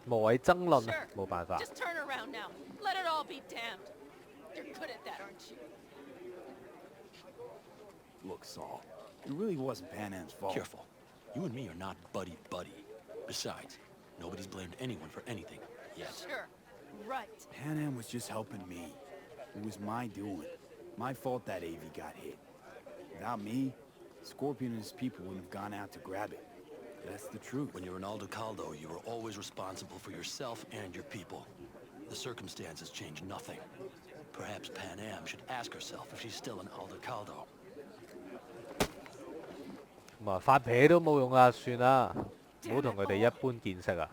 無謂爭論啊 Sure. 冇辦法。 Just turn around now. Let it all be damned. You're good at that, aren't you? Look, Saul, it really wasn't Pan Am's fault. Careful. You and me are not buddy-buddy. Besides, nobody's blamed anyone for anything yet. Sure. Right. Pan Am was just helping me. It was my doing. My fault that AV got hit. Without me, Scorpion and his people wouldn't have gone out to grab it. That's the truth. When you're an Aldo Caldo, you were always responsible for yourself and your people. The circumstances change nothing. Perhaps KaMhUnG should ask herself if she's still an Alder Caldo. 咁啊，發脾都冇用啊，算啦，唔好同佢哋一般見識啊。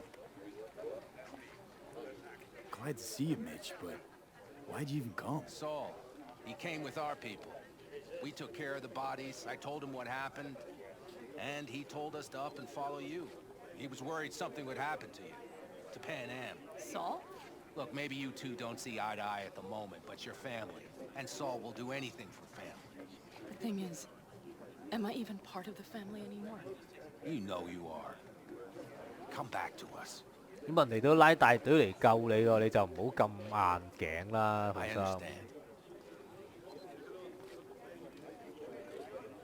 Glad to see you, Mitch, but why'd you even come? Saul, he came with our people. We took care of the bodies. I told him what happened, and he told us to up and follow you. He was worried something would happen to you, to KaMhUnG. Saul? Look, maybe you two don't see eye to eye at the moment, but you're family, and Saul will do anything for family. The thing is, am I even part of the family anymore? You know you are. Come back to us. 咁人哋都拉大隊嚟救你喎，你就唔好咁硬頸啦， I 費心。 understand.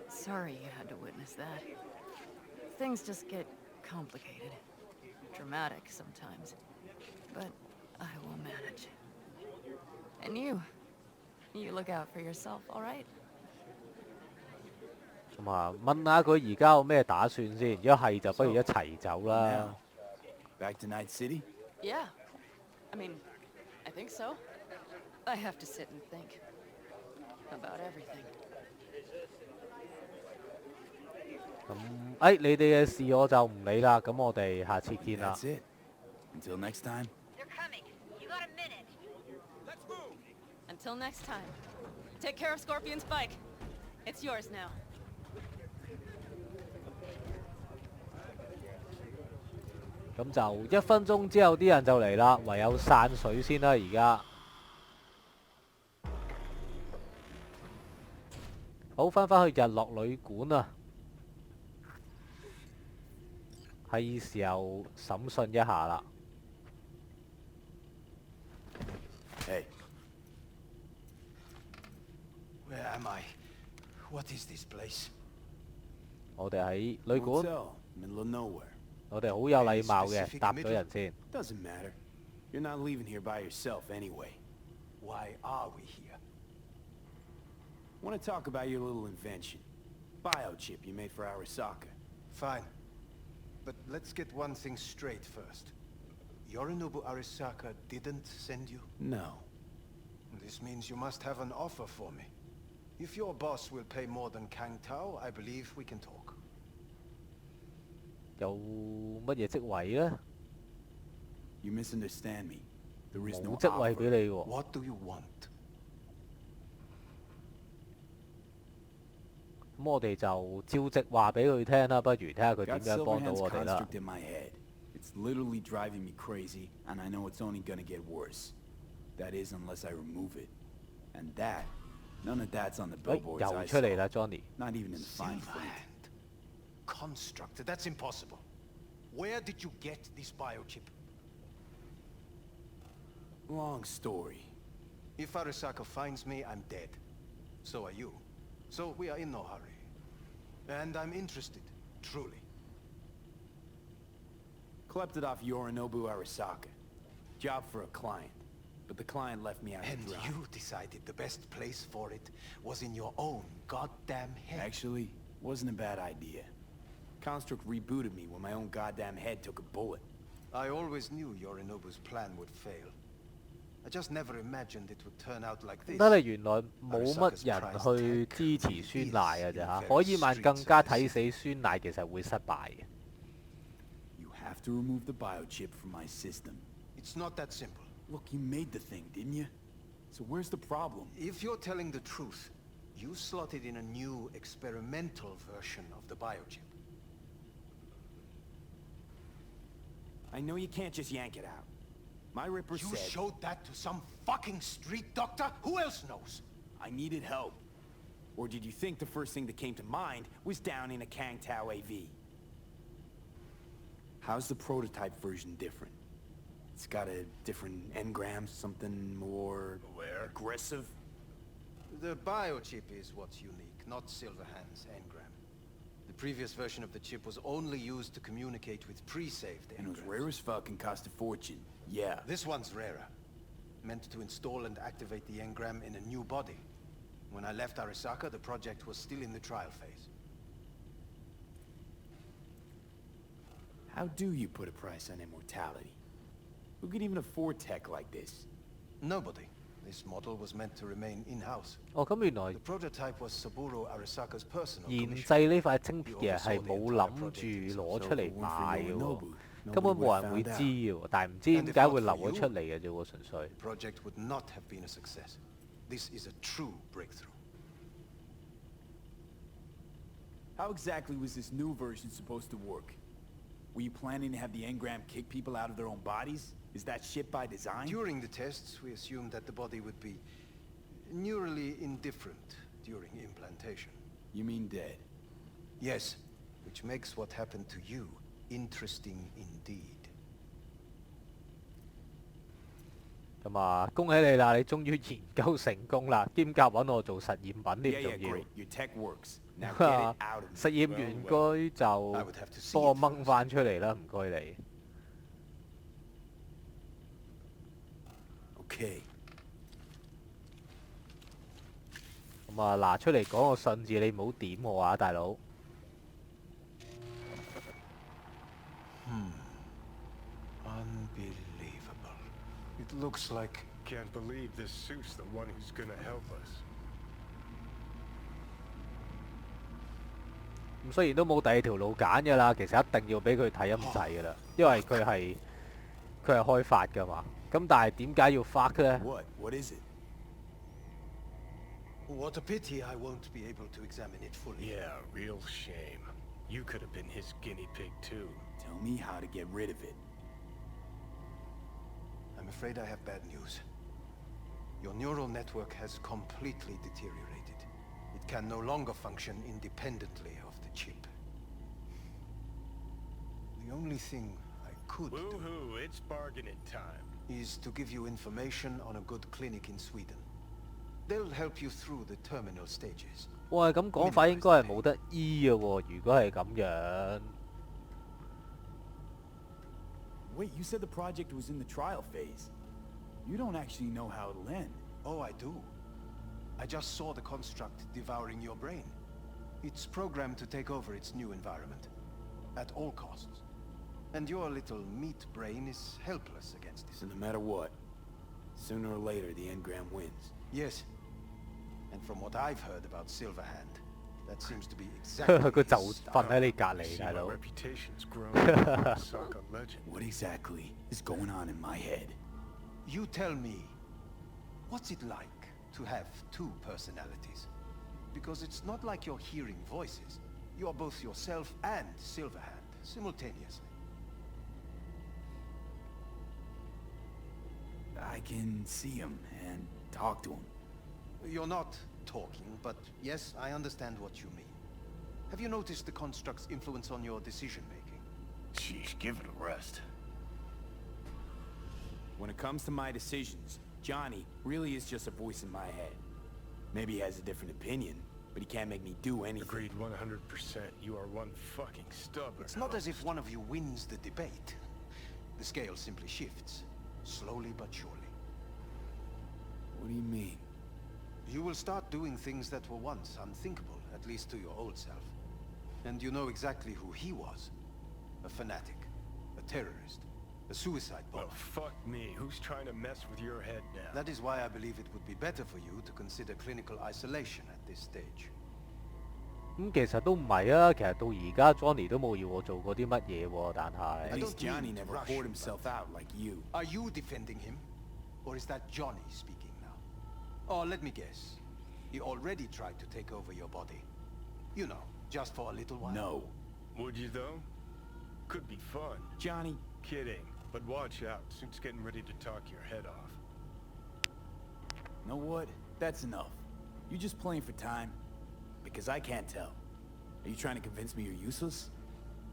Sorry you had to witness that. Things just get complicated. Dramatic sometimes. But I will manage. And you look out for yourself, all right? 咁啊，問下佢而家有咩打算先，一係就不如一齊走啦。 Back to Night City? Yeah. I mean, I think so. I have to sit and think about everything. 咁，你哋嘅事我就唔理啦，咁我哋下次見啦。 That's it. Until next time. They're coming. You got a minute. Let's move! Until next time. Take care of Scorpion's bike. It's yours now. 咁就1分鐘之後啲人就嚟啦，唯有散水先啦而家。好，返去日落旅館啊，係時候審訊一下啦。 Hey. Where am I? What is this place? 我哋喺旅館， Hotel, middle of nowhere. 我哋好有禮貌嘅，答咗人先。 Doesn't matter. You're not leaving here by yourself anyway. Why are we here? Want to talk about your little invention. Biochip you made for Arasaka. Fine. But let's get one thing straight first. Yorinobu Arasaka didn't send you? No. This means you must have an offer for me. If your boss will pay more than Kang Tao, I believe we can talk. 有乜嘢職位呢？ You misunderstand me. There is 冇 no 職位 offer. 俾你喎。 What do you want? 咁我哋就照直話俾佢聽啦，不如睇下佢點 Got 樣幫到 Silverhand's 我哋啦。 construct in my head. It's literally driving me crazy, and I know it's only gonna get worse. That is, unless I remove it. And that, none of that's on the 喂， billboards 又 I 出嚟 saw. 啦 ，Johnny。 Not even in the fine print. Silverhand. Constructed. That's impossible. Where did you get this biochip? Long story. If Arasaka finds me, I'm dead. So are you. So we are in no hurry. And I'm interested, truly. Klept it off Yorinobu Arasaka. Job for a client. But the client left me out And to dry. you decided the best place for it was in your own goddamn head. Actually, wasn't a bad idea. Construct rebooted me when my own goddamn head took a bullet. I always knew Yorinobu's plan would fail. I just never imagined it would turn out like this. 得你原來冇乜人去支持酸奶嘅啫嚇，可以曼更加睇死酸奶其實會失敗嘅。 You have to remove the biochip from my system. It's not that simple. Look, you made the thing, didn't you? So where's the problem? If you're telling the truth, you slotted in a new experimental version of the biochip. I know you can't just yank it out. My Ripper You said... showed that to some fucking street doctor? Who else knows? I needed help. Or did you think the first thing that came to mind was down in a KaMhUnG Tao AV? How's the prototype version different? It's got a different engram, something more... Where? aggressive? The biochip is what's unique, not Silverhand's engram. The previous version of the chip was only used to communicate with pre-saved And it was engrams. rare as fuck and cost a fortune. Yeah. This one's rarer. Meant to install and activate the engram in a new body. When I left Arasaka, the project was still in the trial phase. How do you put a price on immortality? Who could even afford tech like this? Nobody. This model was meant to remain in-house. 哦，咁原來 The prototype was Saburo Arasaka's personal 研 commission. 製呢塊晶片嘅係冇諗住攞出嚟賣嘅喎，根本冇人會知嘅喎，但係唔知點解會流咗出嚟嘅啫喎，純粹。 The project would not have been a success. This is a true breakthrough. How exactly was this new version supposed to work? Were you planning to have the engram kick people out of their own bodies? Is that shit by design? During the tests, we assumed that the body would be neurally indifferent during implantation. You mean dead? Yes, which makes what happened to you interesting indeed. 咁啊，恭喜你啦！你終於研究成功啦，兼夾揾我做實驗品添， Yeah, 仲 yeah, 要 great. Your tech works. Now get it out of 實 me. 驗完該就幫我掹翻出嚟啦，唔該你。 Okay. 咁啊，嗱出嚟講個信字，你唔好點我啊，大佬。 Unbelievable. It looks like... Can't believe this suit's the one who's gonna help us. 咁雖然都冇第二條路揀㗎啦，其實一定要俾佢睇咁滯㗎啦，因為佢係開發㗎嘛。咁但係點解要 fuck 咧？ What is it? What a pity I won't be able to examine it fully. Yeah, real shame. You could have been his guinea pig too. Tell me how to get rid of it. I'm afraid I have bad news. Your neural network has completely deteriorated. It can no longer function independently of the chip. The only thing I could do Woohoo, it's bargaining time. is to give you information on a good clinic in Sweden. They'll help you through the terminal stages. 喂，咁講法應該係冇得醫嘅喎，如果係咁樣。 Wait, you said the project was in the trial phase. You don't actually know how it'll end. Oh, I do. I just saw the construct devouring your brain. It's programmed to take over its new environment, at all costs. And your little meat brain is helpless against So it. no matter what, sooner or later the engram wins. Yes. And from what I've heard about Silverhand, that seems to be exactly 佢就 his 瞓 style. 喺你隔 I 離， see 大 my 佬。 reputation's grown as a Saka legend. What exactly is going on in my head? You tell me, what's it like to have two personalities? Because it's not like you're hearing voices. You're both yourself and Silverhand, simultaneously. I can see him and talk to him. You're not talking, but yes, I understand what you mean. Have you noticed the construct's influence on your decision-making? Sheesh, give it a rest. When it comes to my decisions, Johnny really is just a voice in my head. Maybe he has a different opinion, but he can't make me do anything. Agreed 100%. You are one fucking stubborn. It's not as if host. one of you wins the debate. The scale simply shifts, slowly but surely. What do you mean? You will start doing things that were once unthinkable, at least to your old self. And you know exactly who he was. A fanatic, a terrorist, a suicide bomber. Well, fuck me. Who's trying to mess with your head now? That is why I believe it would be better for you to consider clinical isolation at this stage. 咁其實都唔係啊，其實到而家 Johnny 都冇要我做過啲乜嘢喎，但 At 係 least don't mean Johnny to never rush poured you, himself but- out like you. Are you defending him? Or is that Johnny speaking now? Oh, let me guess. He already tried to take over your body. You know, just for a little while. No. Would you though? Could be fun. Johnny, Kidding. But watch out. Suit's getting ready to talk your head off. you know what? That's enough. You just playing for time? Because I can't tell. Are you trying to convince me you're useless?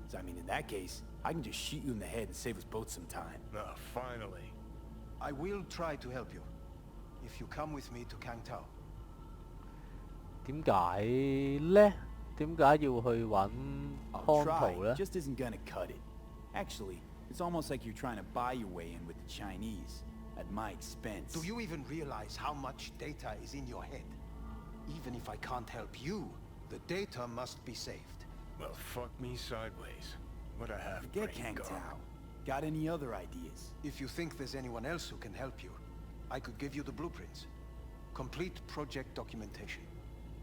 'Cause I mean, in that case, I can just shoot you in the head and save us both some time. Ah, finally. I will try to help you. If you come with me to KaMhUnG. 點解咧？點解要去揾 I'll 康圖 try. 咧？ Just isn't gonna cut it. Actually, it's almost like you're trying to buy your way in with the Chinese at my expense. Do you even realize how much data is in your head? Even if I can't help you, the data must be saved. Well, fuck me sideways. What I have Forget brain KaMhUnG. gone. Got any other ideas? If you think there's anyone else who can help you, I could give you the blueprints. Complete project documentation.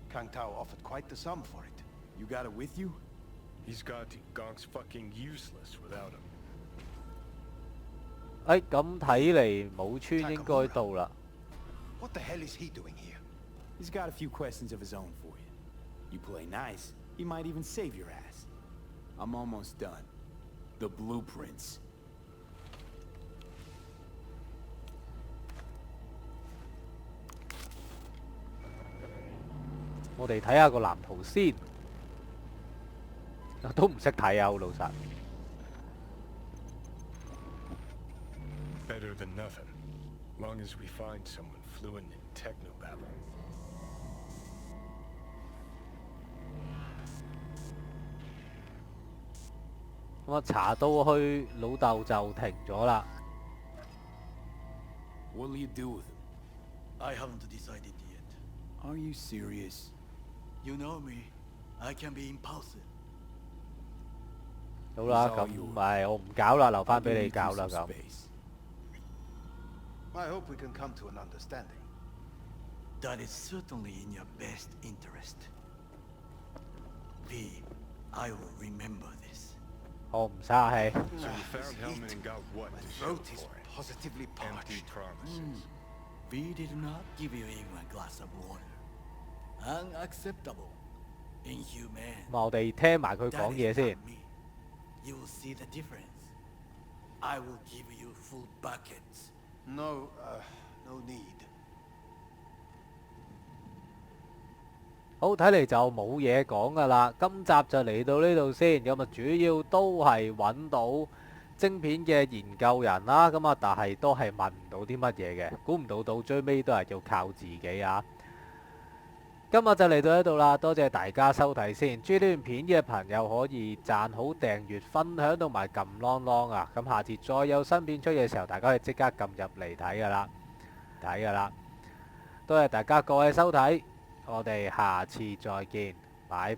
Kang Tao offered quite the sum for it. You got it with you? He's got to. Gonk's fucking useless without him. 咁睇嚟武村應該到啦。What the hell is he doing here? He's got a few questions of his own for you. You play nice, he might even save your ass. I'm almost done. The blueprints. 我哋睇下個藍圖先，都唔識睇啊，好老實。Better than nothing. Long as we find someone fluent in technobabble. 咁啊，查到去老豆就停咗啦。What'll you do with him? I haven't decided yet. Are you serious? You know me. I can be impulsive. 好啦，咁唔係我唔搞啦，留翻俾你搞啦咁。I hope we can come to an understanding. That is certainly in your best interest. V, I will remember this. 我唔生氣。 So you found Hellman and got what My to show throat is for it? positively Empty parched. promises. V did not give you even a glass of water. Unacceptable. Inhumane. 咁我哋聽埋佢 That 講嘢 is 先 not。me. You will see the difference. I will give you full buckets. No, no need. 好，睇嚟就冇嘢講噶啦。今集就嚟到呢度先。咁啊，主要都係揾到晶片嘅研究人啦。咁啊，但係都係問唔到啲乜嘢嘅。估唔到最尾都係要靠自己啊！今日就嚟到呢度啦，多謝大家收睇先。中意呢段片嘅朋友可以讚好、訂閱、分享同埋撳啷啷啊！咁下次再有新片出嘅時候，大家可以即刻撳入嚟睇噶啦。多謝大家各位收睇，我哋下次再見，拜拜。